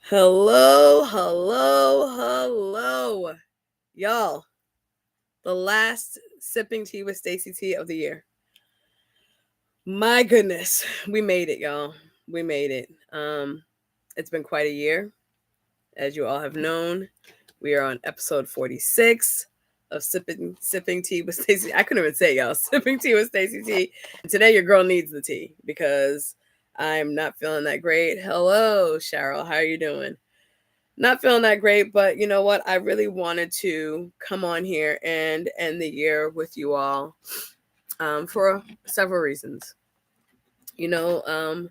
Hello, hello, hello. Y'all, the last sipping tea with Stacy T of the year. My goodness, we made it, y'all. We made it. It's been quite a year, as you all have known. We are on episode 46 of sipping tea with Stacy. I couldn't even say it, y'all. Sipping tea with Stacy T. And today your girl needs the tea because I'm not feeling that great. Hello, Cheryl. How are you doing? Not feeling that great, but you know what? I really wanted to come on here and end the year with you all for several reasons. You know,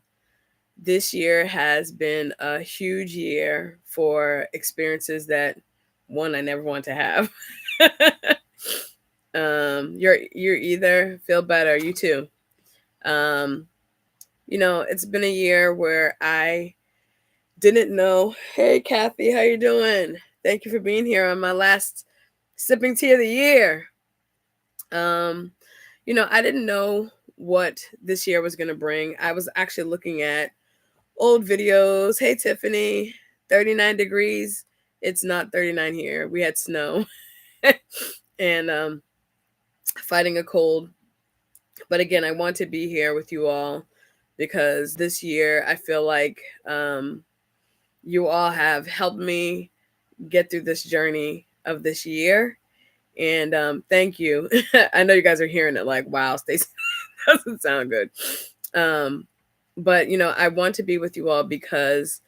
this year has been a huge year for experiences that one I never want to have. You're either feel better, you too. Um, it's been a year where I didn't know. Hey, Kathy, how you doing? Thank you for being here on my last sipping tea of the year. Um, I didn't know what this year was going to bring. I was actually looking at old videos. Hey, Tiffany, 39 degrees. It's not 39 here. We had snow and fighting a cold. But again, I want to be here with you all because this year I feel like you all have helped me get through this journey of this year. And thank you. I know you guys are hearing it like, wow, Stacey doesn't sound good. But I want to be with you all because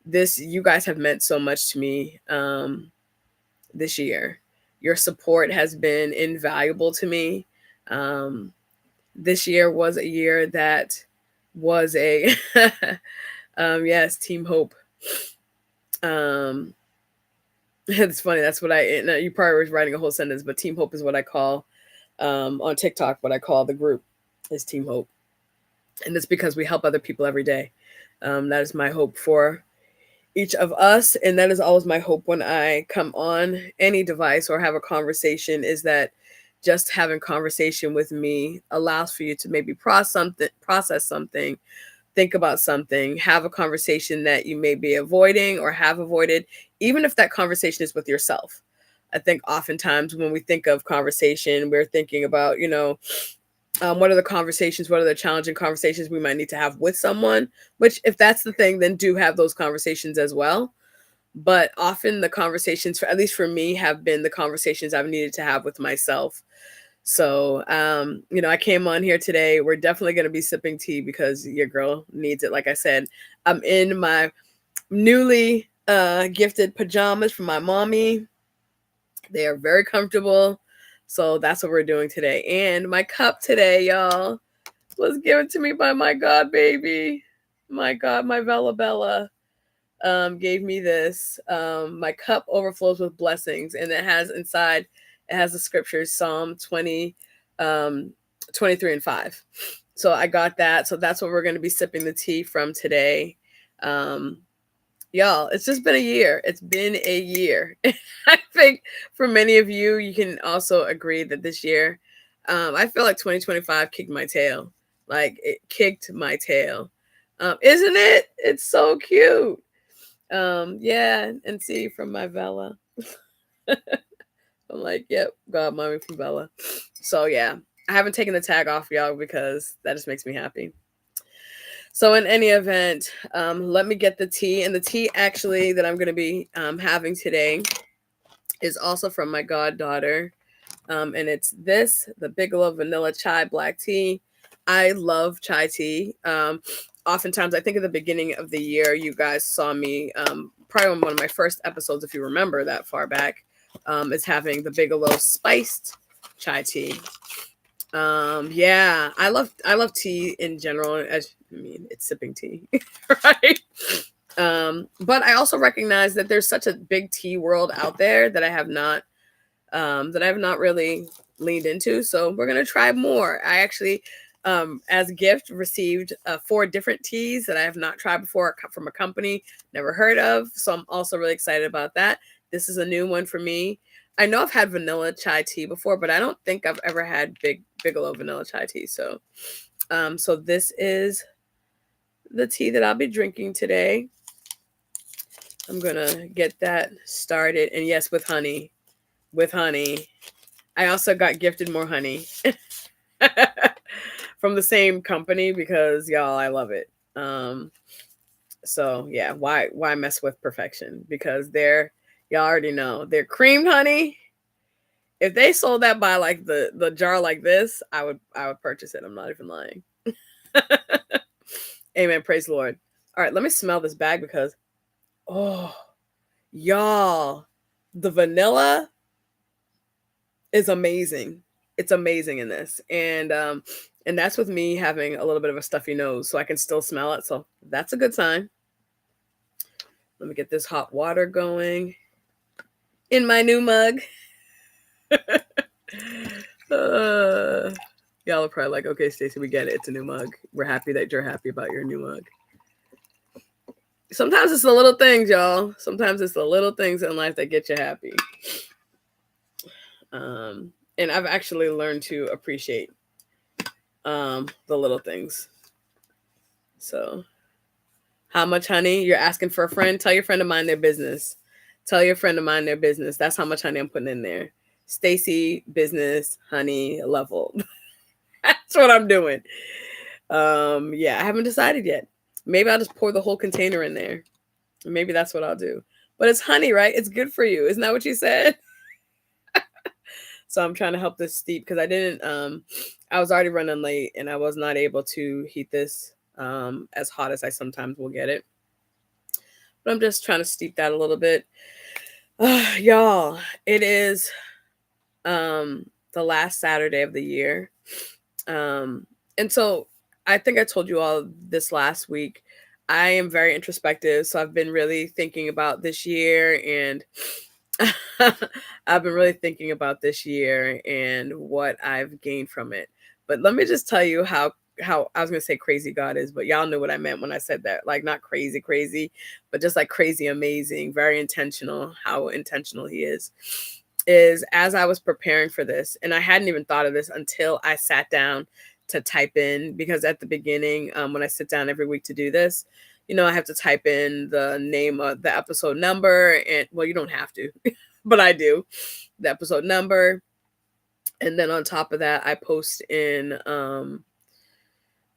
you guys have meant so much to me this year. Your support has been invaluable to me. This year was a year that was a yes, Team Hope. It's funny. That's what you probably was writing a whole sentence, but Team Hope is what I call on TikTok. What I call the group is Team Hope, and it's because we help other people every day. That is my hope for each of us, and that is always my hope when I come on any device or have a conversation. Is that just having conversation with me allows for you to maybe process something, think about something, have a conversation that you may be avoiding or have avoided, even if that conversation is with yourself. I think oftentimes when we think of conversation, we're thinking about, what are the conversations, what are the challenging conversations we might need to have with someone, which if that's the thing, then do have those conversations as well. But often the conversations, at least for me, have been the conversations I've needed to have with myself. So, I came on here today. We're definitely going to be sipping tea because your girl needs it. Like I said, I'm in my newly gifted pajamas from my mommy. They are very comfortable. So that's what we're doing today. And my cup today, y'all, was given to me by my god baby. My god, my Vella Bella gave me this. My cup overflows with blessings, and it has the scriptures, Psalm 23 and 5. So I got that. So that's what we're going to be sipping the tea from today. Y'all, it's just been a year. It's been a year. I think for many of you, you can also agree that this year, I feel like 2025 kicked my tail. Like it kicked my tail. Isn't it? It's so cute. Yeah, and see from my Vella. I'm like, yep, God, mommy from Bella. So yeah, I haven't taken the tag off, y'all, because that just makes me happy. So in any event, let me get the tea. And the tea actually that I'm going to be having today is also from my goddaughter. And it's the Bigelow Vanilla Chai Black Tea. I love chai tea. Oftentimes, I think at the beginning of the year, you guys saw me, probably on one of my first episodes, if you remember that far back, is having the Bigelow Spiced Chai Tea. Yeah, I love tea in general. It's sipping tea, right? But I also recognize that there's such a big tea world out there that I have not really leaned into. So we're gonna try more. I actually, as a gift, received 4 different teas that I have not tried before from a company never heard of. So I'm also really excited about that. This is a new one for me. I know I've had vanilla chai tea before, but I don't think I've ever had Bigelow vanilla chai tea. So, so this is the tea that I'll be drinking today. I'm gonna get that started. And yes, with honey. With honey. I also got gifted more honey from the same company because y'all, I love it. So yeah, why mess with perfection? Because y'all already know they're creamed honey. If they sold that by like the jar like this, I would purchase it. I'm not even lying. Amen. Praise the Lord. All right, let me smell this bag because oh y'all, the vanilla is amazing. It's amazing in this. And that's with me having a little bit of a stuffy nose, so I can still smell it. So that's a good sign. Let me get this hot water going in my new mug. Y'all are probably like, okay, Stacey, we get it. It's a new mug. We're happy that you're happy about your new mug. Sometimes it's the little things, y'all. Sometimes it's the little things in life that get you happy. And I've actually learned to appreciate the little things. So, how much honey? You're asking for a friend? Tell your friend to mind their business. Tell your friend to mind their business. That's how much honey I'm putting in there. Stacey, business, honey level. That's what I'm doing. Yeah, I haven't decided yet. Maybe I'll just pour the whole container in there. Maybe that's what I'll do. But it's honey, right? It's good for you. Isn't that what you said? So I'm trying to help this steep because I was already running late and I was not able to heat this as hot as I sometimes will get it. But I'm just trying to steep that a little bit. Y'all, it is the last Saturday of the year. And so I think I told you all this last week. I am very introspective. So I've been really thinking about this year and I've been really thinking about this year and what I've gained from it. But let me just tell you how I was gonna say crazy God is, but y'all knew what I meant when I said that. Like not crazy, but just like crazy amazing, very intentional, how intentional he is as I was preparing for this, and I hadn't even thought of this until I sat down to type in, because at the beginning, when I sit down every week to do this, I have to type in the name of the episode number, and well, you don't have to, but I do, the episode number, and then on top of that, I post in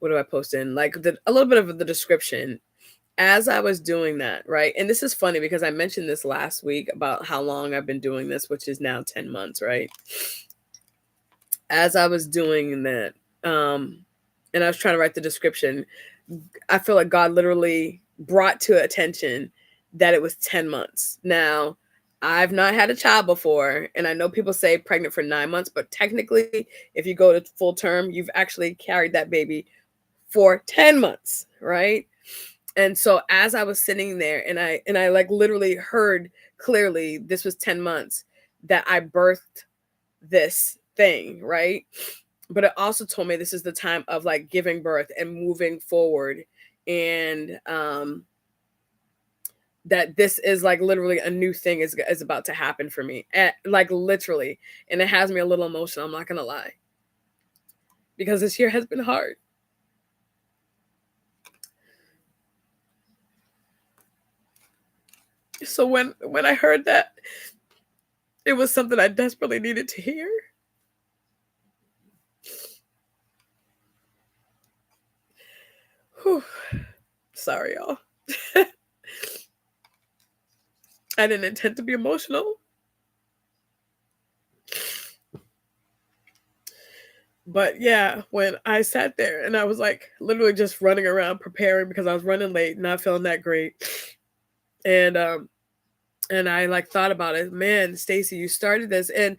what do I post in? Like a little bit of the description. As I was doing that, right? And this is funny because I mentioned this last week about how long I've been doing this, which is now 10 months, right? As I was doing that, and I was trying to write the description, I feel like God literally brought to attention that it was 10 months. Now, I've not had a child before, and I know people say pregnant for 9 months, but technically, if you go to full term, you've actually carried that baby for 10 months, right? And so as I was sitting there and I like literally heard clearly this was 10 months that I birthed this thing, right? But it also told me this is the time of like giving birth and moving forward, and that this is like literally a new thing is about to happen for me, like literally. And it has me a little emotional, I'm not gonna lie, because this year has been hard. So when I heard that, it was something I desperately needed to hear. Whew. Sorry, y'all. I didn't intend to be emotional. But yeah, when I sat there and I was like literally just running around preparing because I was running late, not feeling that great. And I like thought about it. Man, Stacey, you started this and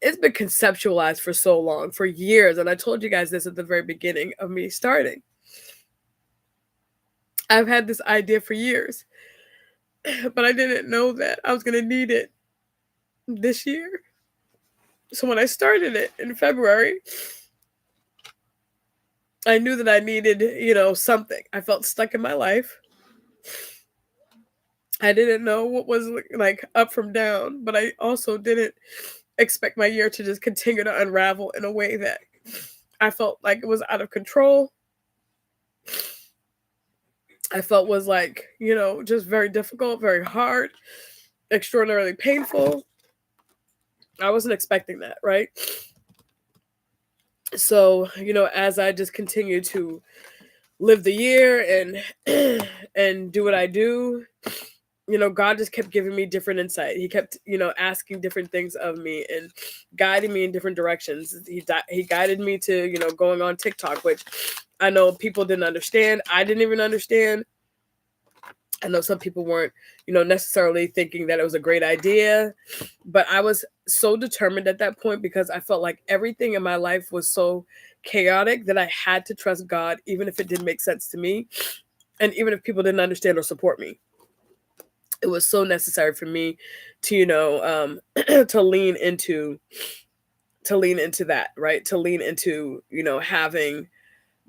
it's been conceptualized for so long, for years. And I told you guys this at the very beginning of me starting. I've had this idea for years, but I didn't know that I was going to need it this year. So when I started it in February, I knew that I needed, something. I felt stuck in my life. I didn't know what was like up from down, but I also didn't expect my year to just continue to unravel in a way that I felt like it was out of control. I felt was like, just very difficult, very hard, extraordinarily painful. I wasn't expecting that, right? So, as I just continued to live the year and and do what I do, God just kept giving me different insight. He kept, asking different things of me and guiding me in different directions. He guided me to, going on TikTok, which I know people didn't understand. I didn't even understand. I know some people weren't, necessarily thinking that it was a great idea, but I was so determined at that point because I felt like everything in my life was so chaotic that I had to trust God, even if it didn't make sense to me, and even if people didn't understand or support me. It was so necessary for me to, to lean into that, right? To lean into, having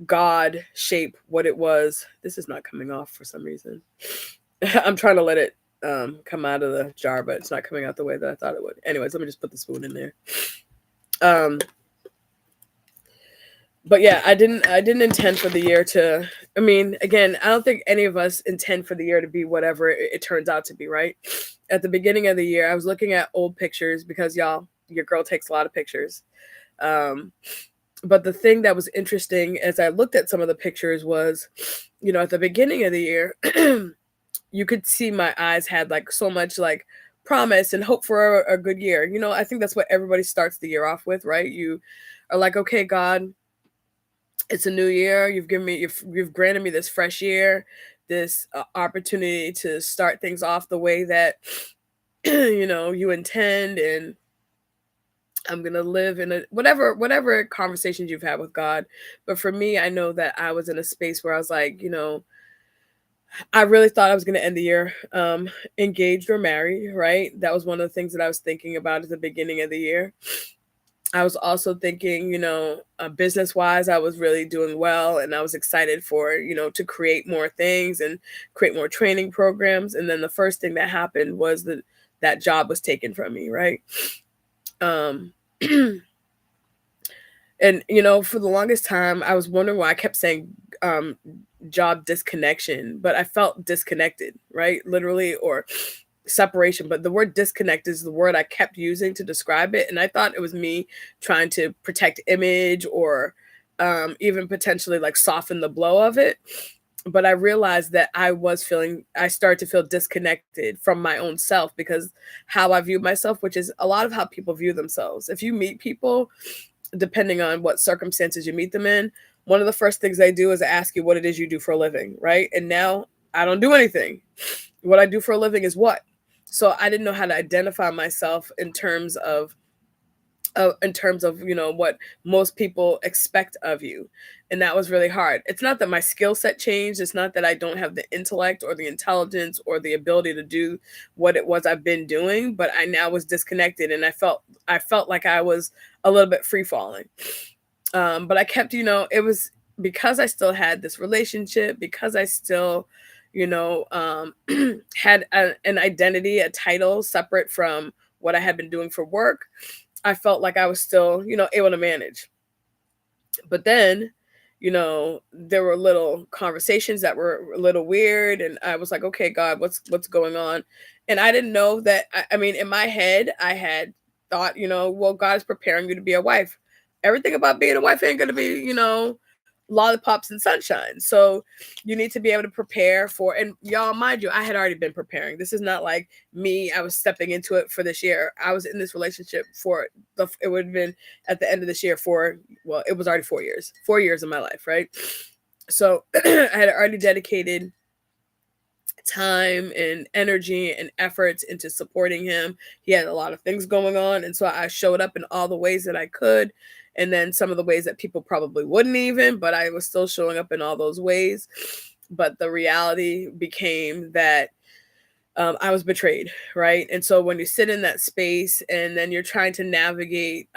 God shape what it was. This is not coming off for some reason. I'm trying to let it come out of the jar, but it's not coming out the way that I thought it would. Anyways, let me just put the spoon in there. But yeah, I didn't intend for the year to, I mean, again, I don't think any of us intend for the year to be whatever it turns out to be, right? At the beginning of the year, I was looking at old pictures because y'all, your girl takes a lot of pictures. But the thing that was interesting as I looked at some of the pictures was, at the beginning of the year, you could see my eyes had like so much like promise and hope for a good year. I think that's what everybody starts the year off with, right? You are like, okay, God, it's a new year. You've granted me this fresh year, this opportunity to start things off the way that you intend, and I'm gonna live in a whatever conversations you've had with God. But for me, I know that I was in a space where I was like, I really thought I was going to end the year engaged or married, right? That was one of the things that I was thinking about at the beginning of the year. I was also thinking, business wise, I was really doing well and I was excited for, to create more things and create more training programs. And then the first thing that happened was that job was taken from me, right? Um, and, for the longest time, I was wondering why I kept saying job disconnection, but I felt disconnected, right? Literally, or separation. But the word disconnect is the word I kept using to describe it. And I thought it was me trying to protect image or even potentially like soften the blow of it. But I realized that I started to feel disconnected from my own self because how I view myself, which is a lot of how people view themselves. If you meet people, depending on what circumstances you meet them in, one of the first things they do is ask you what it is you do for a living, right? And now I don't do anything. What I do for a living is what? So I didn't know how to identify myself in terms of what most people expect of you, and that was really hard. It's not that my skill set changed, it's not that I don't have the intellect or the intelligence or the ability to do what it was I've been doing, but I now was disconnected and I felt like I was a little bit free falling. But I kept, it was because I still had this relationship, because I still had an identity, a title separate from what I had been doing for work. I felt like I was still, able to manage. But then, there were little conversations that were a little weird, and I was like, okay, God, what's going on? And I didn't know that. I mean, in my head, I had thought, well, God is preparing you to be a wife. Everything about being a wife ain't gonna be, lollipops and sunshine. So you need to be able to prepare for, and y'all, mind you, I had already been preparing. This is not like me, I was stepping into it for this year. I was in this relationship for it would have been at the end of this year it was already 4 years of my life, right? So I had already dedicated time and energy and efforts into supporting him. He had a lot of things going on, and so I showed up in all the ways that I could, and then some of the ways that people probably wouldn't even, but I was still showing up in all those ways. But the reality became that I was betrayed, right? And so when you sit in that space and then you're trying to navigate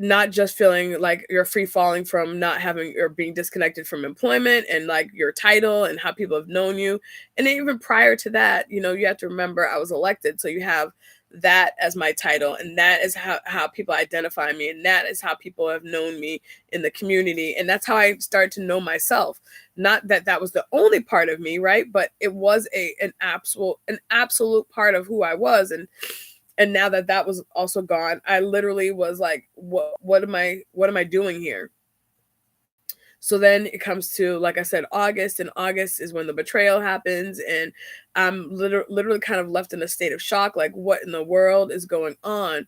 not just feeling like you're free falling from not having or being disconnected from employment and like your title and how people have known you. And even prior to that, you have to remember I was elected. So you have that as my title, and that is how people identify me, and that is how people have known me in the community, and that's how I started to know myself. Not that that was the only part of me, right, but it was an absolute part of who I was. And now that that was also gone, I literally was like, what am I doing here? So then it comes to, like I said, August, and August is when the betrayal happens, and I'm literally kind of left in a state of shock, like, what in the world is going on?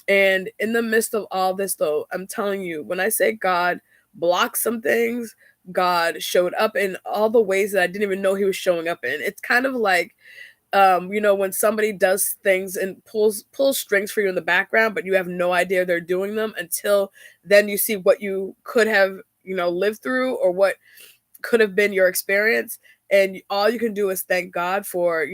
And in the midst of all this, though, I'm telling you, when I say God blocked some things, God showed up in all the ways that I didn't even know he was showing up in. It's kind of like, when somebody does things and pulls strings for you in the background, but you have no idea they're doing them until then you see what you could have, lived through, or what could have been your experience. And all you can do is thank God for,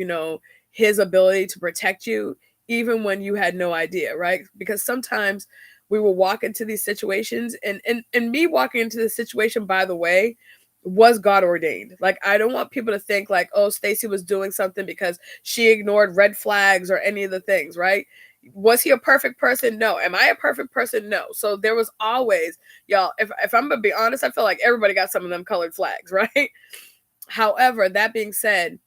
his ability to protect you, even when you had no idea, right? Because sometimes we will walk into these situations, and me walking into the situation, by the way, was God ordained. Like, I don't want people to think like, oh, Stacy was doing something because she ignored red flags or any of the things, right? Was he a perfect person? No. Am I a perfect person? No. So there was always, y'all, if I'm gonna be honest, I feel like everybody got some of them colored flags, right? However, that being said,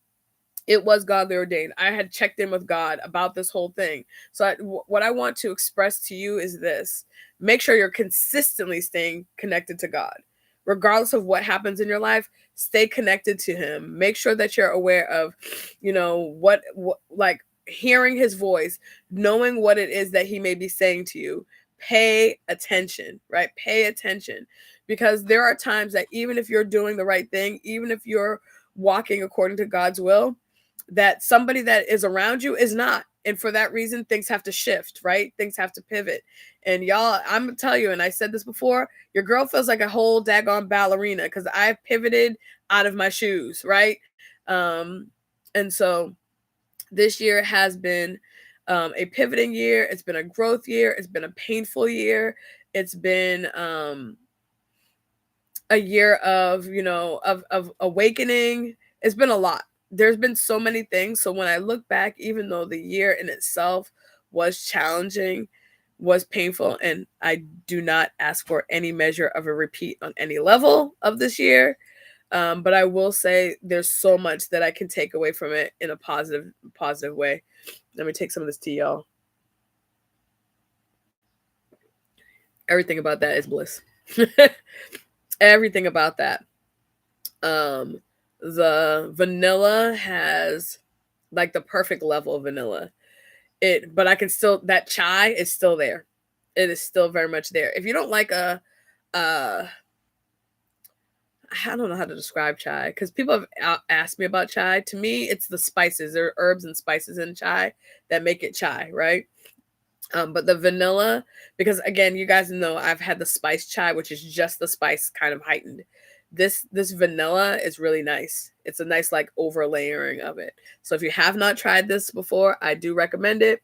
it was godly ordained. I had checked in with God about this whole thing. So what I want to express to you is this: make sure you're consistently staying connected to God. Regardless of what happens in your life, stay connected to him. Make sure that you're aware of, what like hearing his voice, knowing what it is that he may be saying to you. Pay attention, right? Pay attention, because there are times that even if you're doing the right thing, even if you're walking according to God's will, that somebody that is around you is not. And for that reason, things have to shift, right? Things have to pivot. And y'all, I'm gonna tell you, and I said this before, your girl feels like a whole daggone ballerina, because I've pivoted out of my shoes, right? And so this year has been a pivoting year. It's been a growth year. It's been a painful year. It's been a year of, of awakening. It's been a lot. There's been so many things. So when I look back, even though the year in itself was challenging, was painful, and I do not ask for any measure of a repeat on any level of this year, but I will say there's so much that I can take away from it in a positive way. Let me take some of this tea, y'all. Everything about that is bliss. Everything about that. The vanilla has like the perfect level of vanilla. But I can still, that chai is still there. It is still very much there. If you don't like uh I don't know how to describe chai, because people have asked me about chai. To me, it's the spices. There are herbs and spices in chai that make it chai, right? But the vanilla, because again, you guys know I've had the spice chai, which is just the spice kind of heightened. This vanilla is really nice. It's a nice like overlayering of it. So if you have not tried this before, I do recommend it.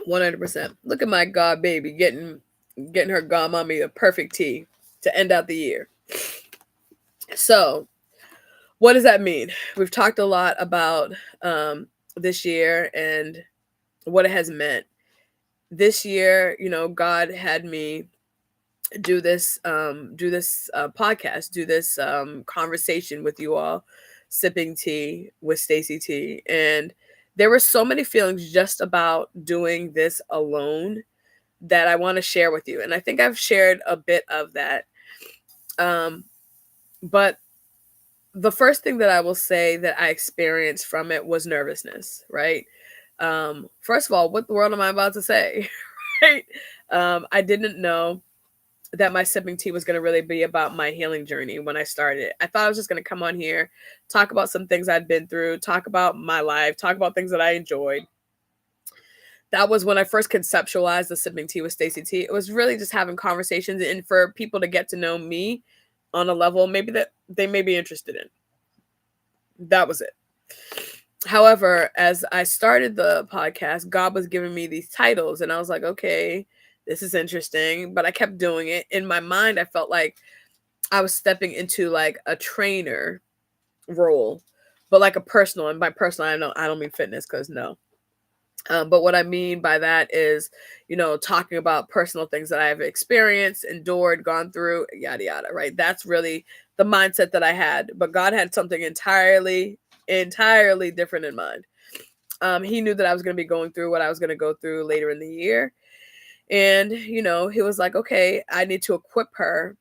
100%. Look at my god baby getting her godmommy a perfect tea to end out the year. So what does that mean? We've talked a lot about this year and what it has meant. This year, God had me do this podcast, do this conversation with you all, sipping tea with Stacy T. And there were so many feelings just about doing this alone that I want to share with you. And I think I've shared a bit of that. But the first thing that I will say that I experienced from it was nervousness, right? First of all, what the world am I about to say? Right? I didn't know that my sipping tea was going to really be about my healing journey when I started. I thought I was just going to come on here, talk about some things I'd been through, talk about my life, talk about things that I enjoyed. That was when I first conceptualized the sipping tea with Stacy T. It was really just having conversations and for people to get to know me on a level maybe that they may be interested in. That was it. However, as I started the podcast, God was giving me these titles, and I was like, okay, this is interesting. But I kept doing it. In my mind, I felt like I was stepping into like a trainer role but like a personal, and by personal, I don't mean fitness, because no. But what I mean by that is, talking about personal things that I have experienced, endured, gone through, yada, yada, right? That's really the mindset that I had. But God had something entirely, entirely different in mind. He knew that I was going to be going through what I was going to go through later in the year. And, he was like, okay, I need to equip her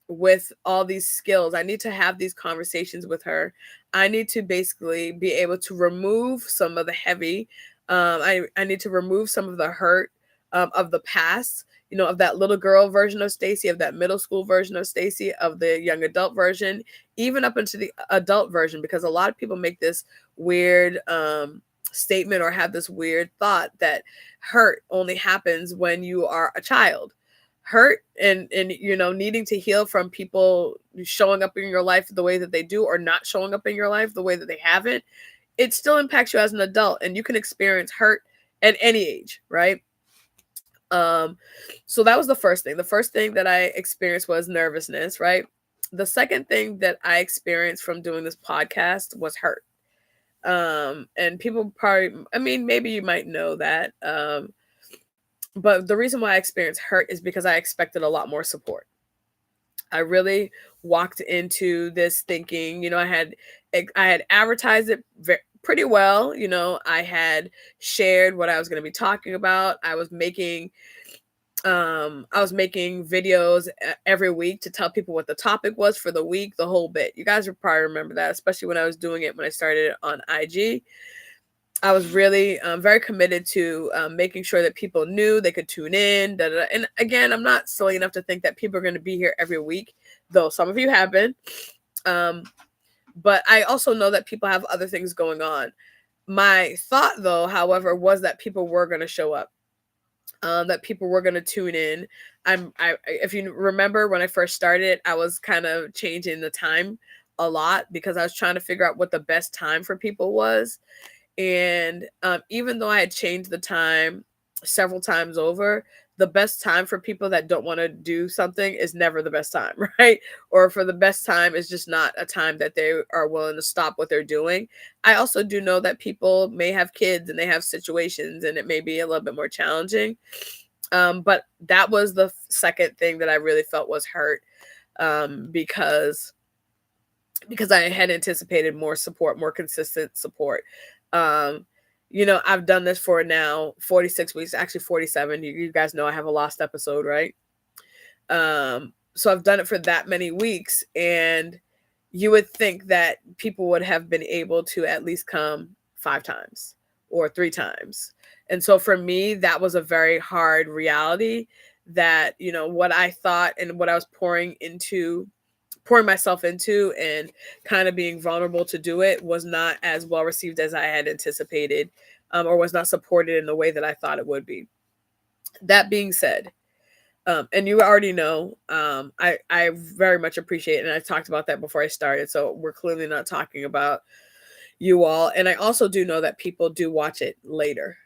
with all these skills. I need to have these conversations with her. I need to basically be able to remove some of the heavy. I need to remove some of the hurt of the past, of that little girl version of Stacy, of that middle school version of Stacy, of the young adult version, even up into the adult version, because a lot of people make this weird statement or have this weird thought that hurt only happens when you are a child. Hurt and needing to heal from people showing up in your life the way that they do, or not showing up in your life the way that they haven't, it still impacts you as an adult, and you can experience hurt at any age, right? So that was the first thing. The first thing that I experienced was nervousness, right? The second thing that I experienced from doing this podcast was hurt. And people probably, I mean, maybe you might know that, but the reason why I experienced hurt is because I expected a lot more support. I really walked into this thinking, I had advertised it pretty well. I had shared what I was going to be talking about. I was making videos every week to tell people what the topic was for the week, the whole bit. You guys would probably remember that, especially when I was doing it when I started on IG. I was really very committed to making sure that people knew they could tune in. Da, da, da. And again, I'm not silly enough to think that people are going to be here every week, though some of you have been. But I also know that people have other things going on. My thought, though, however, was that people were going to show up, that people were going to tune in. If you remember when I first started, I was kind of changing the time a lot because I was trying to figure out what the best time for people was. And even though I had changed the time several times over, the best time for people that don't want to do something is never the best time, right? Or for the best time is just not a time that they are willing to stop what they're doing. I also do know that people may have kids and they have situations and it may be a little bit more challenging. But that was the second thing that I really felt was hurt, because I had anticipated more support, more consistent support. I've done this for now 46 weeks, actually 47. You guys know I have a lost episode, right? So I've done it for that many weeks, and you would think that people would have been able to at least come 5 times or 3 times. And so for me, that was a very hard reality that, what I thought and what I was pouring myself into and kind of being vulnerable to do it was not as well received as I had anticipated, or was not supported in the way that I thought it would be. That being said, and you already know, I very much appreciate it, and I talked about that before I started, so we're clearly not talking about you all. And I also do know that people do watch it later,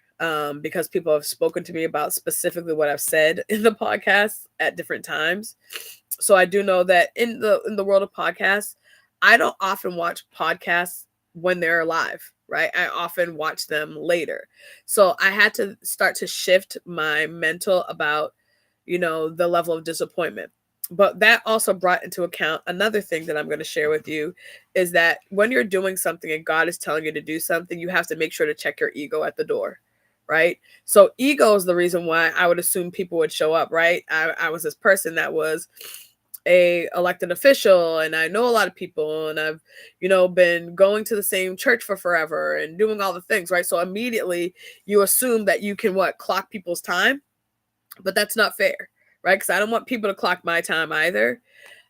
because people have spoken to me about specifically what I've said in the podcast at different times. So I do know that in the world of podcasts, I don't often watch podcasts when they're live, right? I often watch them later. So I had to start to shift my mental about, the level of disappointment. But that also brought into account another thing that I'm going to share with you, is that when you're doing something and God is telling you to do something, you have to make sure to check your ego at the door, right? So ego is the reason why I would assume people would show up, right? I was this person that was a elected official, and I know a lot of people, and I've been going to the same church for forever and doing all the things, right? So immediately you assume that you can clock people's time, but that's not fair, right? Because I don't want people to clock my time either.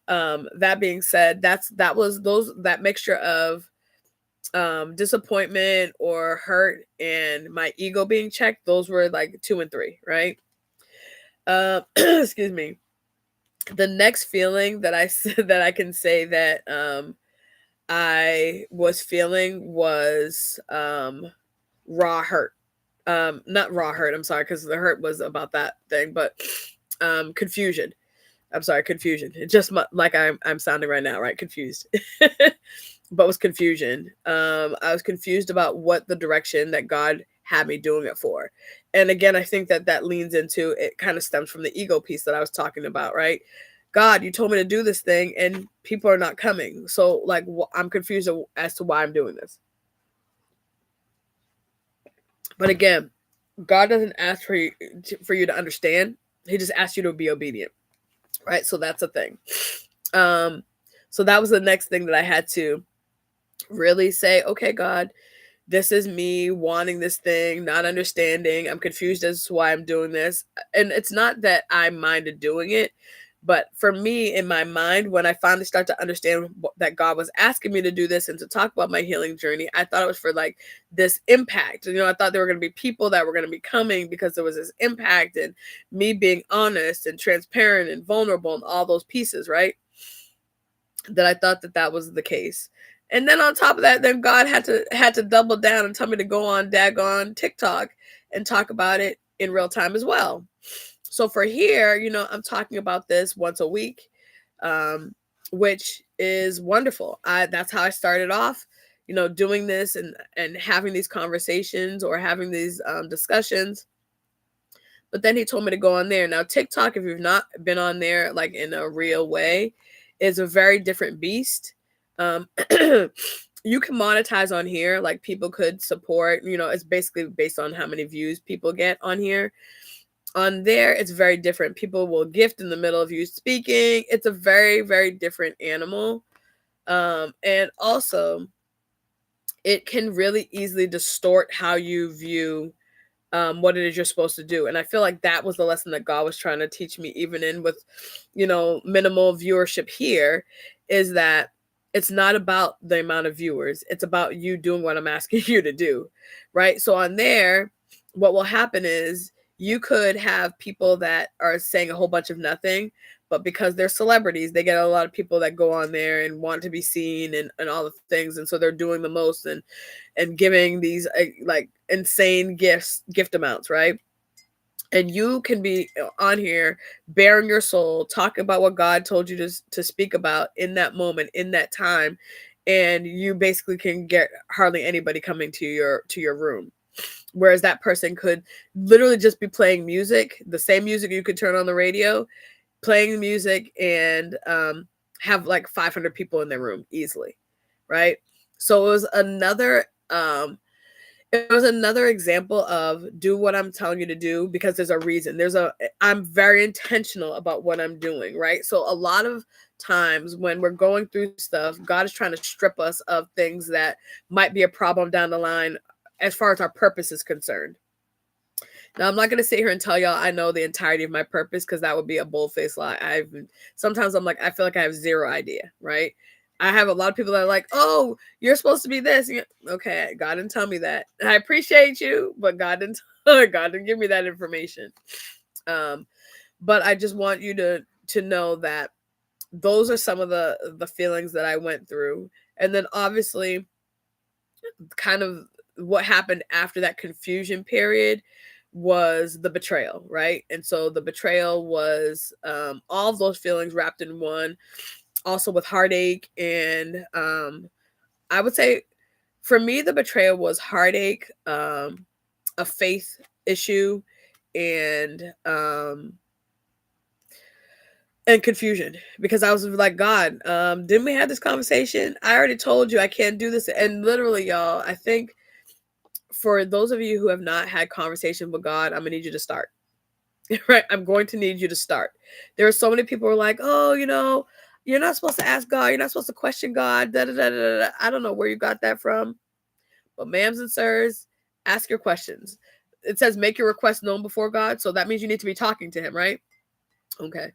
That being said, that mixture of disappointment or hurt and my ego being checked, those were like 2 and 3, right? Excuse me. The next feeling that I that I can say that I was feeling was raw hurt. Not raw hurt, I'm sorry, because the hurt was about that thing, but confusion. I'm sorry, confusion. It just like I'm sounding right now, right? Confused. But was confusion. I was confused about what the direction that God had me doing it for. And again, I think that that leans into, it kind of stems from the ego piece that I was talking about, right? God, you told me to do this thing and people are not coming. So like I'm confused as to why I'm doing this. But again, God doesn't ask for you to understand. He just asks you to be obedient. Right? So that's a thing. So that was the next thing that I had to really say, okay, God, this is me wanting this thing, not understanding. I'm confused as to why I'm doing this. And it's not that I minded doing it, but for me, in my mind, when I finally start to understand that God was asking me to do this and to talk about my healing journey, I thought it was for like this impact. You know, I thought there were going to be people that were going to be coming because there was this impact and me being honest and transparent and vulnerable and all those pieces, right? That I thought that that was the case. And then on top of that, then God had to double down and tell me to go on daggone TikTok and talk about it in real time as well. So for here, you know, I'm talking about this once a week, which is wonderful. That's how I started off, you know, doing this and having these conversations or having these discussions. But then he told me to go on there. Now TikTok, if you've not been on there like in a real way, is a very different beast. You can monetize on here, like people could support, you know, it's basically based on how many views people get on here. On there, it's very different. People will gift in the middle of you speaking. It's a very, very different animal. And also, it can really easily distort how you view what it is you're supposed to do. And I feel like that was the lesson that God was trying to teach me, even in with, you know, minimal viewership here, is that it's not about the amount of viewers. It's about you doing what I'm asking you to do. Right. So on there, what will happen is you could have people that are saying a whole bunch of nothing, but because they're celebrities, they get a lot of people that go on there and want to be seen and all the things. And so they're doing the most and giving these like insane gift amounts, right? And you can be on here bearing your soul, talking about what God told you to speak about in that moment, in that time, and you basically can get hardly anybody coming to your room. Whereas that person could literally just be playing music, the same music you could turn on the radio, playing music, and have like 500 people in their room easily, right? So it was another example of do what I'm telling you to do because there's a reason. I'm very intentional about what I'm doing, right? So a lot of times when we're going through stuff, God is trying to strip us of things that might be a problem down the line as far as our purpose is concerned. Now, I'm not going to sit here and tell y'all I know the entirety of my purpose because that would be a bold-faced lie. Sometimes I'm like, I feel like I have zero idea, right? I have a lot of people that are like, oh, you're supposed to be this. Okay, God didn't tell me that. I appreciate you, but God didn't give me that information. But I just want you to know that those are some of the feelings that I went through. And then obviously kind of what happened after that confusion period was the betrayal, right? And so the betrayal was all of those feelings wrapped in one, also with heartache. And I would say for me, the betrayal was heartache, a faith issue, and confusion, because I was like, God, didn't we have this conversation? I already told you I can't do this. And literally, y'all, I think for those of you who have not had conversation with God, I'm gonna need you to start. Right? I'm going to need you to start. There are so many people who are like, oh, you know, you're not supposed to ask God, you're not supposed to question God. Da, da, da, da, da. I don't know where you got that from, but ma'ams and sirs, ask your questions. It says make your request known before God, so that means you need to be talking to him, right? Okay.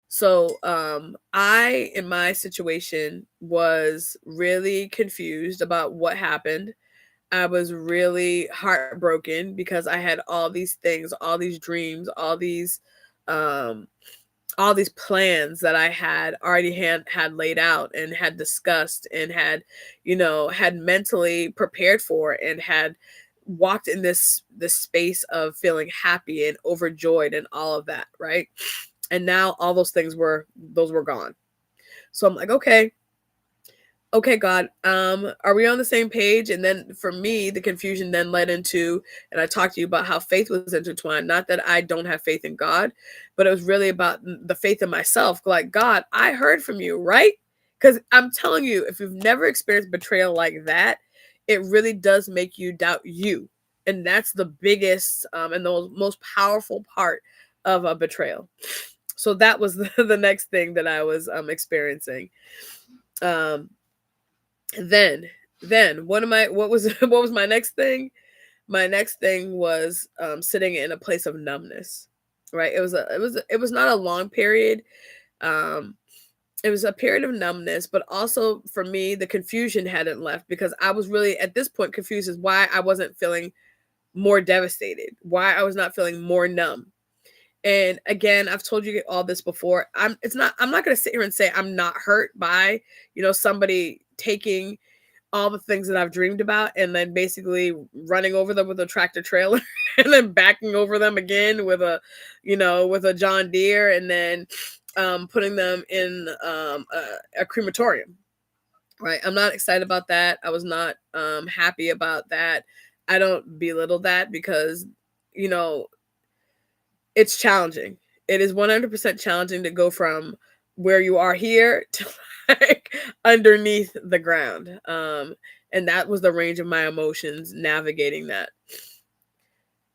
So I, in my situation, was really confused about what happened. I was really heartbroken because I had all these things, all these dreams, um all these plans that I had already had laid out and had discussed and had, you know, had mentally prepared for and had walked in this space of feeling happy and overjoyed and all of that, right? And now all those things were gone. So I'm like, okay, God, are we on the same page? And then for me, the confusion then led into, and I talked to you about how faith was intertwined. Not that I don't have faith in God, but it was really about the faith in myself. Like, God, I heard from you, right? Because I'm telling you, if you've never experienced betrayal like that, it really does make you doubt you. And that's the biggest and the most powerful part of a betrayal. So that was the next thing that I was experiencing. Um, then what was my next thing? My next thing was sitting in a place of numbness. Right? It was not a long period. Um, it was a period of numbness, but also for me, the confusion hadn't left, because I was really at this point confused as why I wasn't feeling more devastated, why I was not feeling more numb. And again, I've told you all this before. I'm not going to sit here and say I'm not hurt by, somebody taking all the things that I've dreamed about and then basically running over them with a tractor trailer and then backing over them again with a John Deere, and then putting them in a crematorium. Right. I'm not excited about that. I was not happy about that. I don't belittle that because, it's challenging. It is 100% challenging to go from where you are here to like underneath the ground. And that was the range of my emotions navigating that.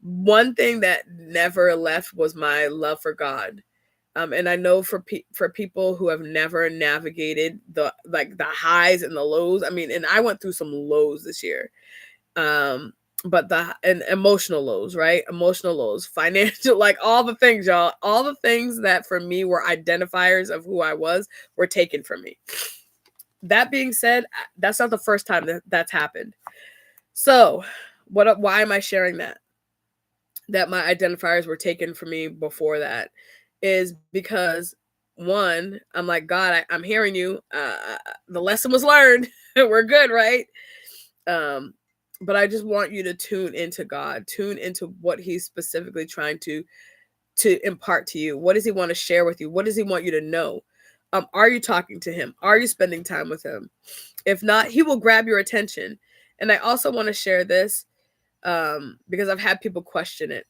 One thing that never left was my love for God. And I know for people who have never navigated the highs and the lows. I mean, and I went through some lows this year. But emotional lows, right? Emotional lows, financial, like all the things, y'all, all the things that for me were identifiers of who I was were taken from me. That being said, that's not the first time that's happened. So why am I sharing that my identifiers were taken from me before that? Is because, one, I'm like, God, I'm hearing you. The lesson was learned. We're good, right? But I just want you to tune into God, tune into what he's specifically trying to impart to you. What does he want to share with you? What does he want you to know? Are you talking to him? Are you spending time with him? If not, he will grab your attention. And I also want to share this because I've had people question it.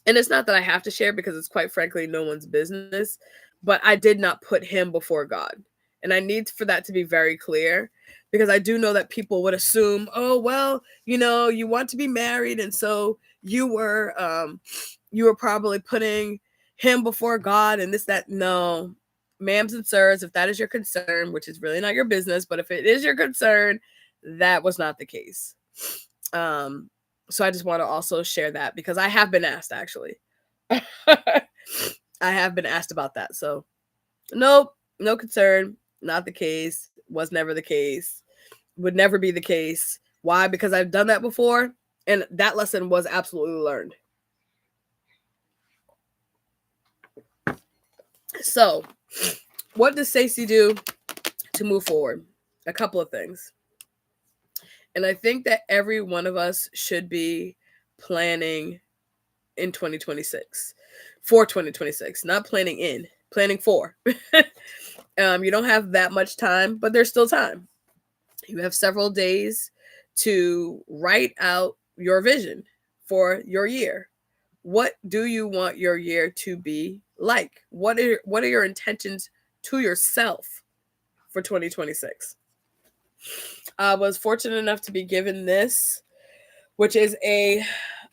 And it's not that I have to share, because it's quite frankly no one's business, but I did not put him before God. And I need for that to be very clear, because I do know that people would assume, oh, well, you want to be married, and so you were probably putting him before God and this, that. No, ma'ams and sirs, if that is your concern, which is really not your business, but if it is your concern, that was not the case. So I just want to also share that, because I have been asked, actually. I have been asked about that. So nope, no concern. Not the case. Was never the case. Would never be the case. Why? Because I've done that before, and that lesson was absolutely learned. So what does Stacey do to move forward? A couple of things. And I think that every one of us should be planning in 2026 for 2026, not planning for. You don't have that much time, but there's still time. You have several days to write out your vision for your year. What do you want your year to be like? What are your intentions to yourself for 2026? I was fortunate enough to be given this, which is a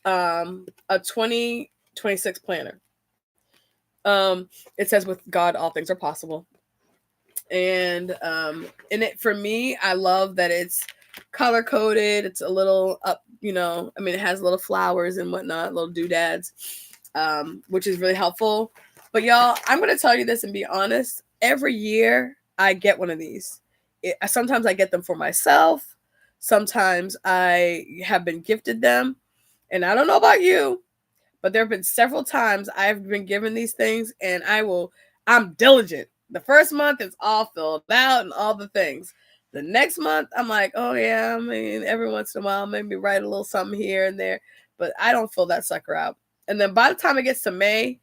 2026 planner. It says, with God, all things are possible. And in it, for me, I love that it's color coded. It's a little up, it has little flowers and whatnot, little doodads, which is really helpful. But y'all, I'm going to tell you this and be honest. Every year I get one of these. Sometimes I get them for myself. Sometimes I have been gifted them. And I don't know about you, but there have been several times I've been given these things, and I'm diligent. The first month it's all filled out and all the things. The next month I'm like, oh yeah, I mean, every once in a while maybe write a little something here and there, but I don't fill that sucker out. And then by the time it gets to May,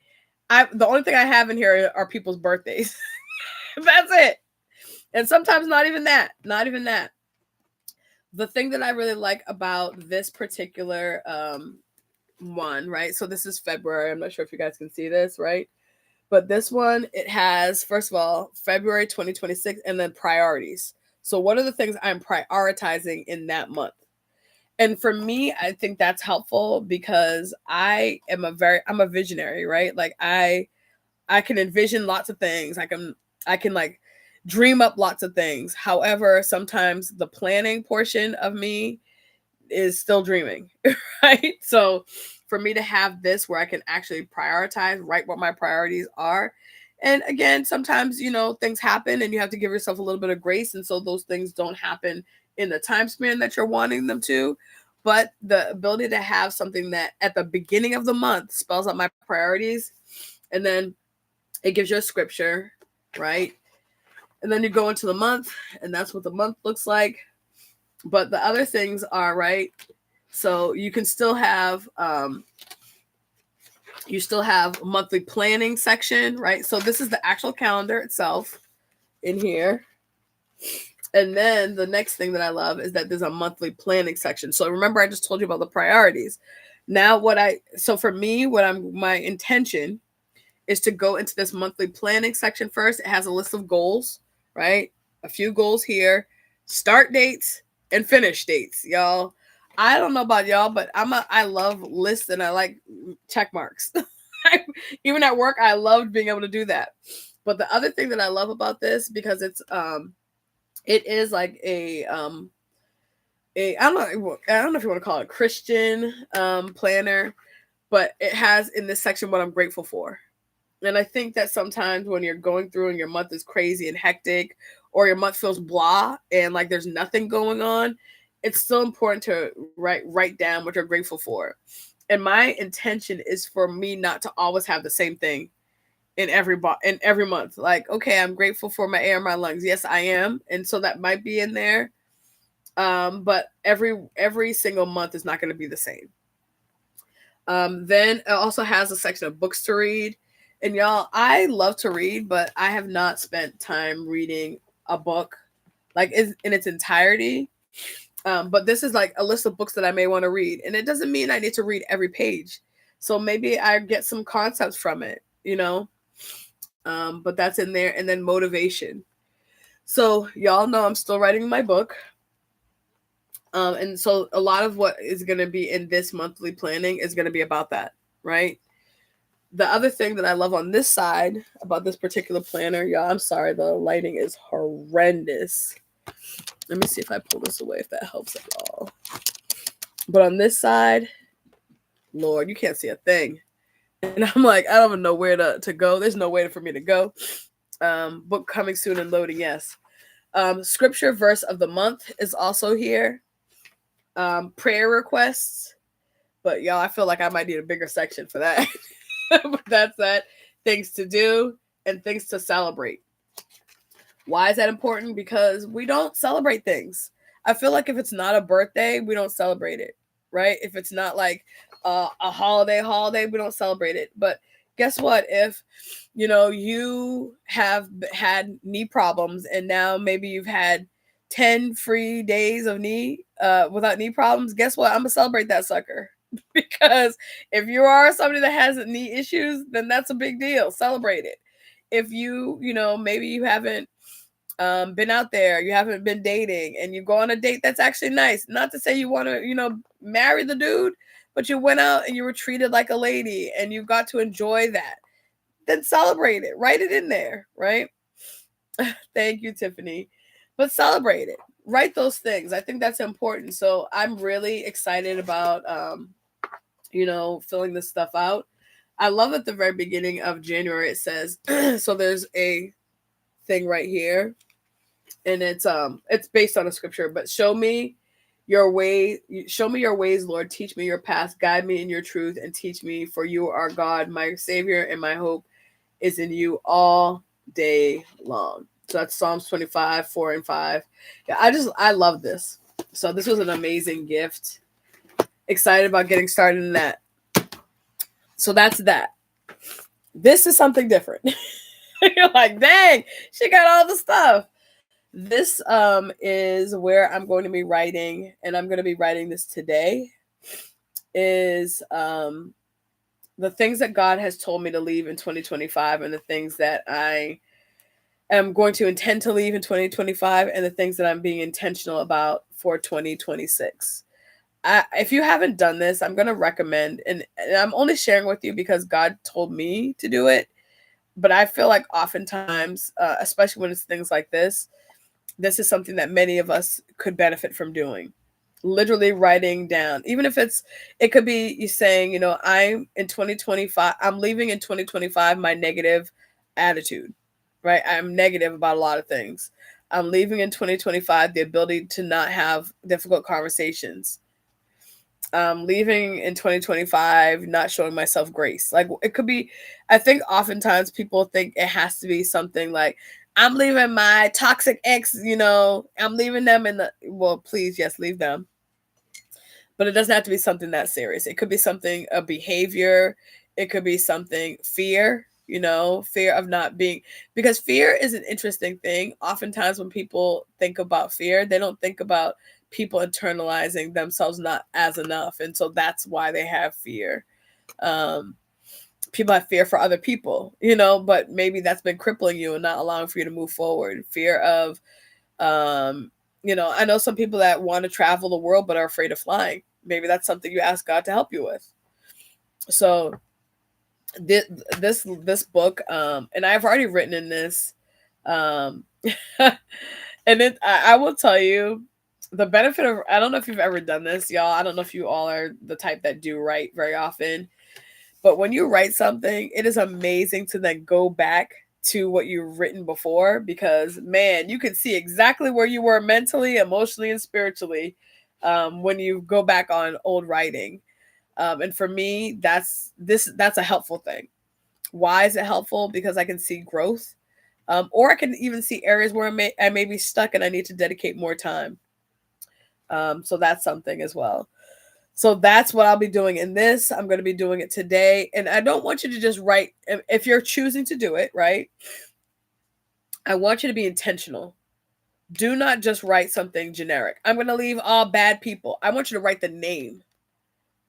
the only thing I have in here are people's birthdays. That's it. And sometimes not even that. Not even that. The thing that I really like about this particular one, right? So this is February. I'm not sure if you guys can see this, right? But this one, it has, first of all, February 2026 and then priorities. So what are the things I'm prioritizing in that month? And for me, I think that's helpful because I'm a visionary, right? Like I can envision lots of things. I can like dream up lots of things. However, sometimes the planning portion of me is still dreaming, right? So for me to have this where I can actually prioritize, write what my priorities are. And again, sometimes, things happen and you have to give yourself a little bit of grace. And so those things don't happen in the time span that you're wanting them to. But the ability to have something that at the beginning of the month spells out my priorities, and then it gives you a scripture, right? And then you go into the month, and that's what the month looks like. But the other things are, right? So you can still have monthly planning section, right? So this is the actual calendar itself in here. And then the next thing that I love is that there's a monthly planning section. So remember, I just told you about the priorities. Now for me, my intention is to go into this monthly planning section first. It has a list of goals, right? A few goals here, start dates and finish dates, y'all. I don't know about y'all, but I love lists and I like check marks. Even at work, I loved being able to do that. But the other thing that I love about this, because it is like I don't know if you want to call it Christian planner, but it has in this section what I'm grateful for. And I think that sometimes when you're going through and your month is crazy and hectic, or your month feels blah and like there's nothing going on, it's still important to write down what you're grateful for. And my intention is for me not to always have the same thing in every month. Like, okay, I'm grateful for my air in my lungs. Yes, I am. And so that might be in there. But every single month is not going to be the same. Then it also has a section of books to read. And y'all, I love to read, but I have not spent time reading a book like in its entirety. But this is like a list of books that I may want to read. And it doesn't mean I need to read every page. So maybe I get some concepts from it, but that's in there. And then motivation. So y'all know I'm still writing my book. And so a lot of what is going to be in this monthly planning is going to be about that, right? The other thing that I love on this side about this particular planner, y'all, I'm sorry, the lighting is horrendous. Let me see if I pull this away, if that helps at all. But on this side, Lord, you can't see a thing. And I'm like, I don't even know where to go. There's no way for me to go. Book coming soon and loading, yes. Scripture verse of the month is also here. Prayer requests. But y'all, I feel like I might need a bigger section for that. But that's that. Things to do and things to celebrate. Why is that important? Because we don't celebrate things. I feel like if it's not a birthday, we don't celebrate it, right? If it's not like a holiday, we don't celebrate it. But guess what? If, you have had knee problems and now maybe you've had 10 free days of without knee problems, guess what? I'm going to celebrate that sucker. Because if you are somebody that has knee issues, then that's a big deal. Celebrate it. If maybe you haven't been out there, you haven't been dating, and you go on a date that's actually nice. Not to say you want to, marry the dude, but you went out and you were treated like a lady and you got to enjoy that. Then celebrate it. Write it in there, right? Thank you, Tiffany. But celebrate it. Write those things. I think that's important. So I'm really excited about filling this stuff out. I love at the very beginning of January it says, so there's a thing right here, and it's based on a scripture, but show me your ways, Lord, teach me your path, guide me in your truth, and teach me, for you are God, my Savior, and my hope is in you all day long. So that's Psalms 25, 4 and 5. Yeah, I love this. So this was an amazing gift. Excited about getting started in that. So that's that. This is something different. You're like, dang, she got all the stuff. This is where I'm going to be writing, and I'm going to be writing this today. Is the things that God has told me to leave in 2025, and the things that I am going to intend to leave in 2025, and the things that I'm being intentional about for 2026. If you haven't done this, I'm going to recommend, and I'm only sharing with you because God told me to do it. But I feel like oftentimes, especially when it's things like this is something that many of us could benefit from doing. Literally writing down, even if it could be you saying, I'm in 2025, I'm leaving in 2025 my negative attitude, right? I'm negative about a lot of things. I'm leaving in 2025 the ability to not have difficult conversations. Leaving in 2025 not showing myself grace. Like, it could be, I think oftentimes people think it has to be something like, I'm leaving my toxic ex, I'm leaving them in the, well, please, yes, leave them. But it doesn't have to be something that serious. It could be something, a behavior. It could be something, fear, fear of not being, because fear is an interesting thing. Oftentimes when people think about fear, they don't think about people internalizing themselves not as enough. And so that's why they have fear. Um, People have fear for other people, but maybe that's been crippling you and not allowing for you to move forward. Fear of, I know some people that want to travel the world but are afraid of flying. Maybe that's something you ask God to help you with. So this book, and I've already written in this, um, and I will tell you the benefit of, I don't know if you've ever done this, y'all. I don't know if you all are the type that do write very often. But when you write something, it is amazing to then go back to what you've written before, because, man, you can see exactly where you were mentally, emotionally, and spiritually when you go back on old writing. And for me, that's a helpful thing. Why is it helpful? Because I can see growth, or I can even see areas where I may be stuck and I need to dedicate more time. So that's something as well. So that's what I'll be doing in this. I'm going to be doing it today. And I don't want you to just write, if you're choosing to do it, right? I want you to be intentional. Do not just write something generic. I'm going to leave all bad people. I want you to write the name.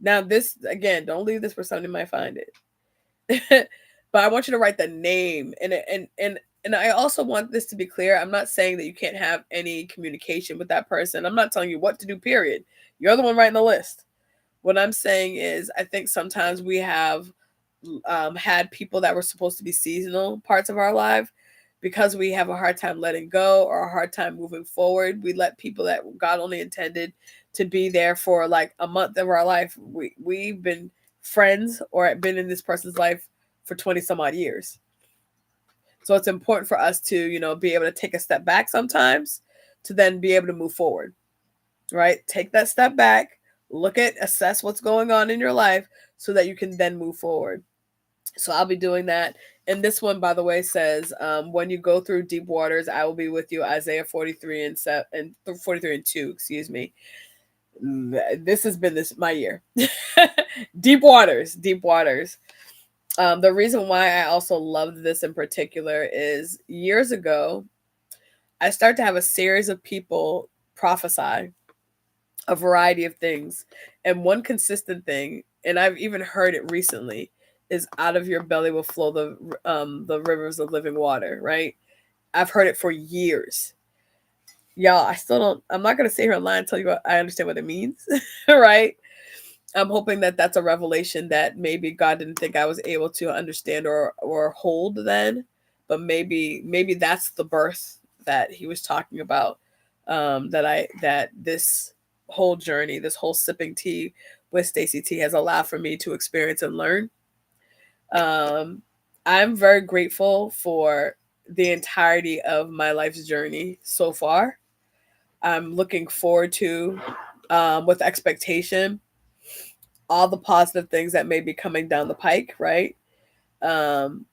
Now, this, again, don't leave this where somebody might find it. But I want you to write the name. And I also want this to be clear. I'm not saying that you can't have any communication with that person. I'm not telling you what to do, period. You're the one writing the list. What I'm saying is, I think sometimes we have had people that were supposed to be seasonal parts of our life, because we have a hard time letting go or a hard time moving forward. We let people that God only intended to be there for like a month of our life. We've been friends or been in this person's life for 20 some odd years. So it's important for us to, be able to take a step back sometimes to then be able to move forward, right? Take that step back, assess what's going on in your life so that you can then move forward. So I'll be doing that. And this one, by the way, says, when you go through deep waters, I will be with you. Isaiah 43 and 43 and 2, excuse me. This has been my year. Deep waters, deep waters. The reason why I also loved this in particular is years ago, I started to have a series of people prophesy a variety of things. And one consistent thing, and I've even heard it recently, is out of your belly will flow the rivers of living water, right? I've heard it for years. Y'all, I'm not going to sit here and lie and tell you what I understand what it means, right? I'm hoping that that's a revelation that maybe God didn't think I was able to understand or hold then, but maybe that's the birth that he was talking about. That this whole journey, this whole sipping tea with Stacey T has allowed for me to experience and learn. I'm very grateful for the entirety of my life's journey so far. I'm looking forward to, with expectation, all the positive things that may be coming down the pike, right? Um,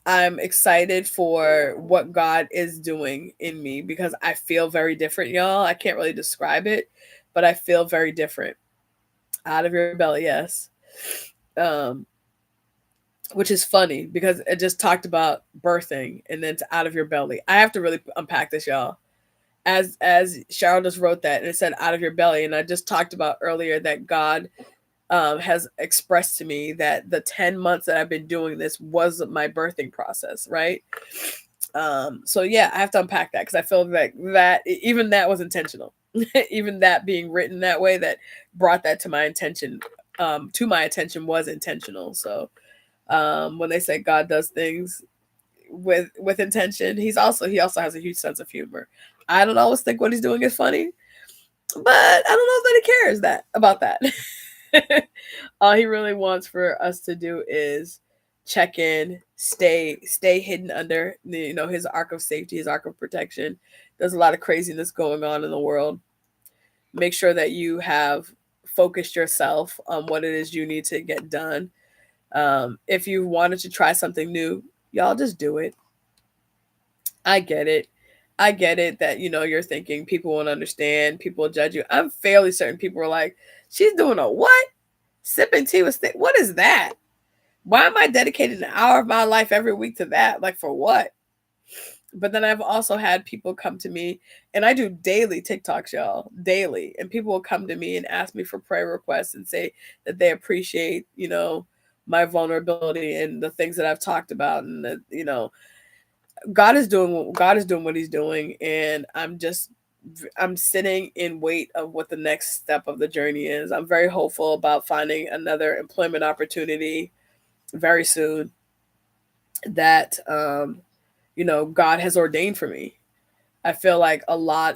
I'm excited for what God is doing in me, because I feel very different, y'all. I can't really describe it, but I feel very different. Out of your belly, yes. Um, which is funny because it just talked about birthing and then to out of your belly. I have to really unpack this, y'all. As Cheryl just wrote that, and it said out of your belly, and I just talked about earlier that God has expressed to me that the 10 months that I've been doing this was my birthing process, right? So yeah, I have to unpack that because I feel like that even that was intentional. Even that being written that way that brought that to my attention, was intentional. So when they say God does things with intention, he also has a huge sense of humor. I don't always think what he's doing is funny, but I don't know that he cares that about that. All he really wants for us to do is check in, stay hidden under his arc of safety, his arc of protection. There's a lot of craziness going on in the world. Make sure that you have focused yourself on what it is you need to get done. If you wanted to try something new, y'all just do it. I get it. I get it that you're thinking people won't understand, people will judge you. I'm fairly certain people are like, she's doing a what? Sipping tea with what is that? Why am I dedicating an hour of my life every week to that? Like for what? But then I've also had people come to me, and I do daily TikToks, y'all, daily. And people will come to me and ask me for prayer requests and say that they appreciate, my vulnerability and the things that I've talked about, and that, God is doing what he's doing. And I'm sitting in wait of what the next step of the journey is. I'm very hopeful about finding another employment opportunity very soon that God has ordained for me. I feel like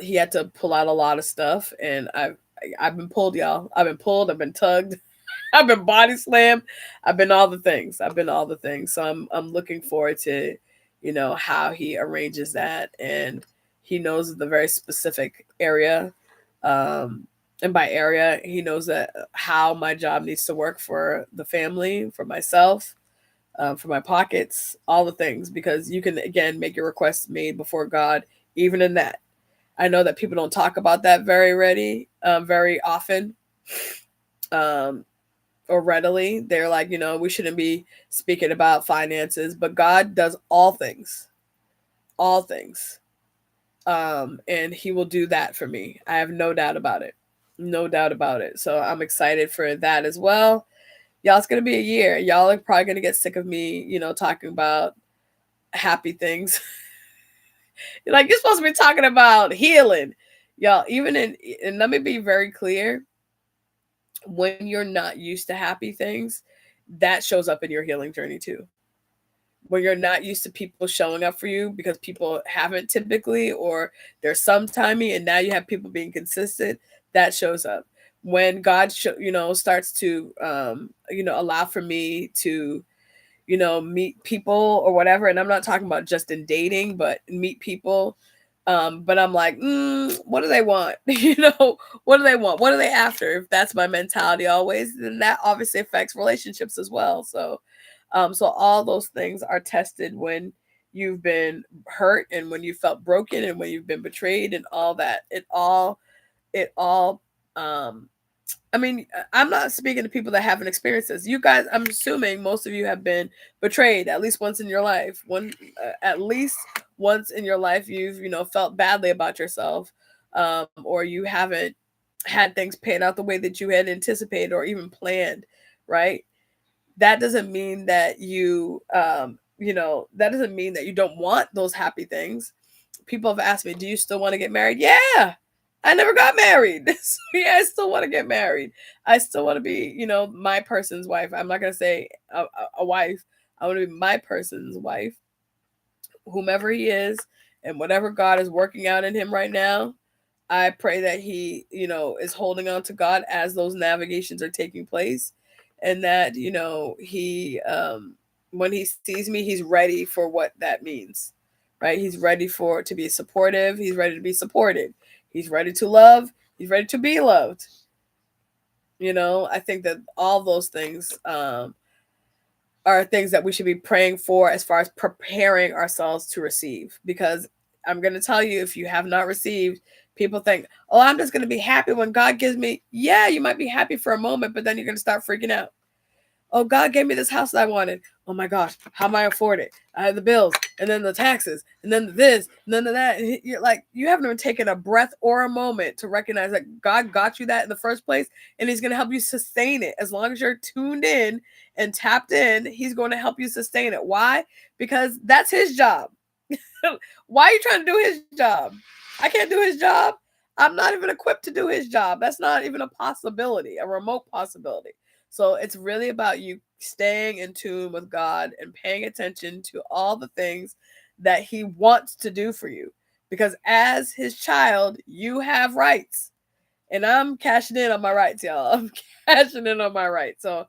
he had to pull out a lot of stuff, and I've been pulled, y'all. I've been pulled, I've been tugged, I've been body slammed, I've been all the things. I've been all the things. So I'm looking forward to, how he arranges that, and he knows the very specific area. And by area, he knows that how my job needs to work for the family, for myself, for my pockets, all the things, because you can again make your requests made before God, even in that. I know that people don't talk about that very often, um, or readily. They're like, we shouldn't be speaking about finances, but God does all things, and He will do that for me. I have no doubt about it, no doubt about it. So I'm excited for that as well. Y'all, it's gonna be a year. Y'all are probably gonna get sick of me, talking about happy things. Like you're supposed to be talking about healing, y'all. And let me be very clear: when you're not used to happy things, that shows up in your healing journey too. When you're not used to people showing up for you because people haven't typically, or they're sometimey, and now you have people being consistent, that shows up. When God, starts to, allow for me to meet people or whatever. And I'm not talking about just in dating, but meet people. But I'm like, what do they want? What do they want? What are they after? If that's my mentality always, then that obviously affects relationships as well. So all those things are tested when you've been hurt and when you felt broken and when you've been betrayed and all that. It all I mean, I'm not speaking to people that haven't experienced this. You guys, I'm assuming most of you have been betrayed at least once in your life. At least once in your life, you've felt badly about yourself, or you haven't had things pan out the way that you had anticipated or even planned. Right? That doesn't mean that that doesn't mean that you don't want those happy things. People have asked me, "Do you still want to get married?" Yeah, I never got married. So yeah, I still want to get married. I still want to be, my person's wife. I'm not gonna say a wife. I want to be my person's wife, whomever he is, and whatever God is working out in him right now. I pray that he, is holding on to God as those navigations are taking place, and that he, when he sees me, he's ready for what that means, right? He's ready for to be supportive. He's ready to be supported. He's ready to love. He's ready to be loved. I think that all those things are things that we should be praying for as far as preparing ourselves to receive. Because I'm going to tell you, if you have not received, people think, oh, I'm just going to be happy when God gives me. Yeah, you might be happy for a moment, but then you're going to start freaking out. Oh, God gave me this house that I wanted. Oh my gosh, how am I afford it? I have the bills, and then the taxes, and then this, and then that. And you're like, you haven't even taken a breath or a moment to recognize that God got you that in the first place, and He's going to help you sustain it. As long as you're tuned in and tapped in, He's going to help you sustain it. Why? Because that's His job. Why are you trying to do His job? I can't do His job. I'm not even equipped to do His job. That's not even a possibility, a remote possibility. So it's really about you staying in tune with God and paying attention to all the things that He wants to do for you. Because as His child, you have rights. And I'm cashing in on my rights, y'all. I'm cashing in on my rights. So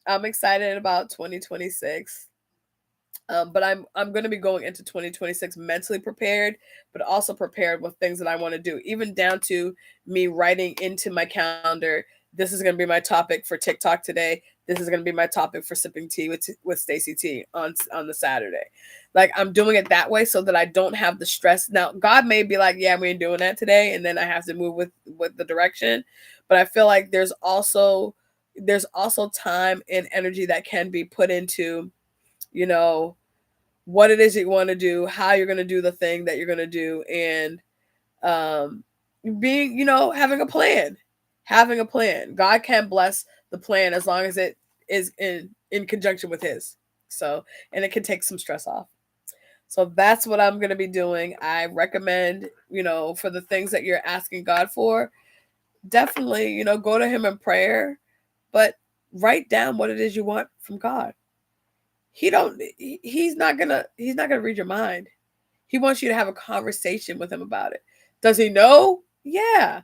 I'm excited about 2026. But I'm going to be going into 2026 mentally prepared, but also prepared with things that I want to do, even down to me writing into my calendar. This is going to be my topic for TikTok today. This is going to be my topic for sipping tea with Stacy T on the Saturday. Like, I'm doing it that way so that I don't have the stress. Now, God may be like, "Yeah, we ain't doing that today," and then I have to move with the direction. But I feel like there's also time and energy that can be put into, you know, what it is you want to do, how you're going to do the thing that you're going to do, and um, being, having a plan. Having a plan. God can bless the plan as long as it is in conjunction with His. So, and it can take some stress off. So that's what I'm going to be doing. I recommend, for the things that you're asking God for, definitely, go to Him in prayer, but write down what it is you want from God. He's not gonna read your mind. He wants you to have a conversation with Him about it. Does He know? Yeah.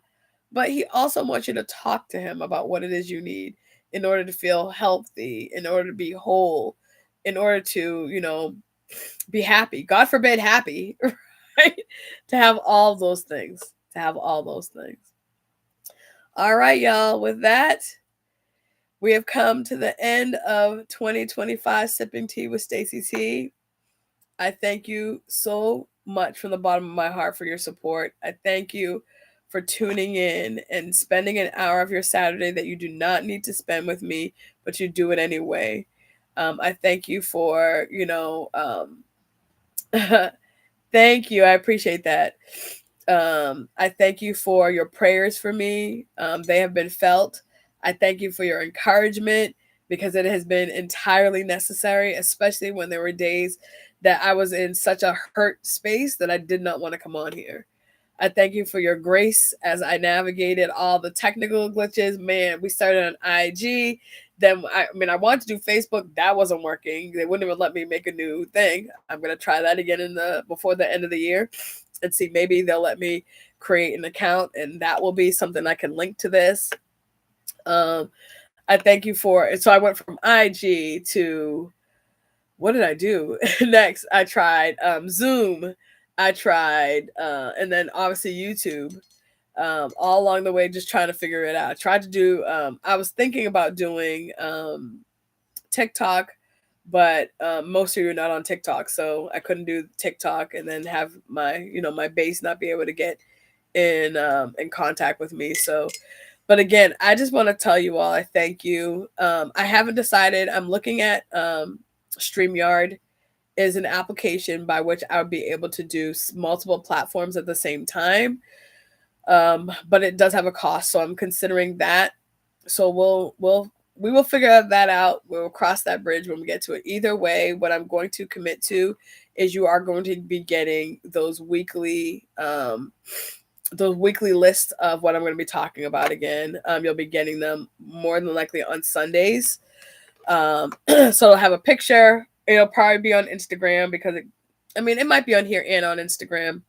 But He also wants you to talk to Him about what it is you need in order to feel healthy, in order to be whole, in order to, be happy. God forbid happy, right? To have all those things. To have all those things. All right, y'all. With that, we have come to the end of 2025 Sipping Tea with Stacy T. I thank you so much from the bottom of my heart for your support. I thank you for tuning in and spending an hour of your Saturday that you do not need to spend with me, but you do it anyway. I thank you for, thank you. I appreciate that. I thank you for your prayers for me. They have been felt. I thank you for your encouragement because it has been entirely necessary, especially when there were days that I was in such a hurt space that I did not want to come on here. I thank you for your grace as I navigated all the technical glitches. Man, we started on IG. Then, I wanted to do Facebook. That wasn't working. They wouldn't even let me make a new thing. I'm going to try that again before the end of the year and see, maybe they'll let me create an account, and that will be something I can link to this. I thank you for it. So I went from IG to, what did I do next? I tried Zoom. I tried, and then obviously YouTube. All along the way, just trying to figure it out. I tried to do. I was thinking about doing TikTok, but most of you are not on TikTok, so I couldn't do TikTok and then have my base not be able to get in contact with me. So, but again, I just want to tell you all, I thank you. I haven't decided. I'm looking at StreamYard is an application by which I would be able to do multiple platforms at the same time. But it does have a cost, so I'm considering that. So we will figure that out. We'll cross that bridge when we get to it. Either way, what I'm going to commit to is you are going to be getting those weekly lists of what I'm going to be talking about again. You'll be getting them more than likely on Sundays. So I'll have a picture. It'll probably be on Instagram because it might be on here and on Instagram.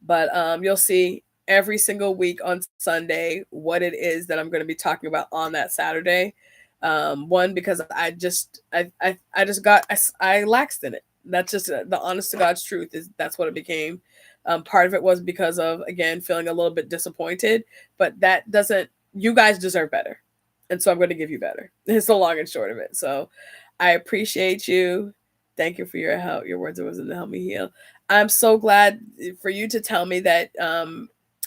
But you'll see every single week on Sunday what it is that I'm going to be talking about on that Saturday. One, because I just I laxed in it. That's just the honest to God's truth. That's what it became. Part of it was because of, again, feeling a little bit disappointed, but that doesn't. You guys deserve better, and so I'm going to give you better. It's the long and short of it. So I appreciate you. Thank you for your help. Your words of wisdom to help me heal. I'm so glad for you to tell me that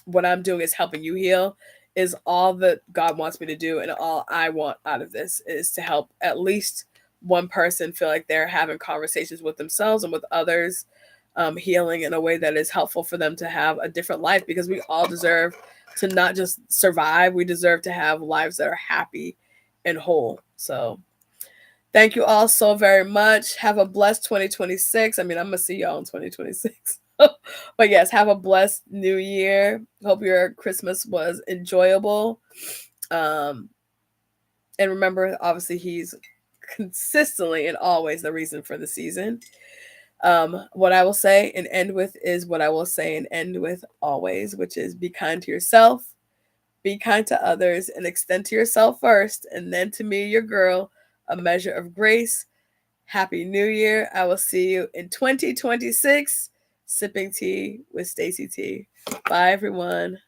what I'm doing is helping you heal. is all that God wants me to do, and all I want out of this is to help at least one person feel like they're having conversations with themselves and with others, healing in a way that is helpful for them to have a different life, because we all deserve to not just survive, we deserve to have lives that are happy and whole. So thank you all so very much. Have a blessed 2026. I mean, I'm going to see y'all in 2026. But yes, have a blessed new year. Hope your Christmas was enjoyable. And remember, obviously, he's consistently and always the reason for the season. What I will say and end with is what I will say and end with always, which is be kind to yourself, be kind to others, and extend to yourself first, and then to me, your girl, a measure of grace. Happy New Year. I will see you in 2026. Sipping tea with Stacy T. Bye, everyone.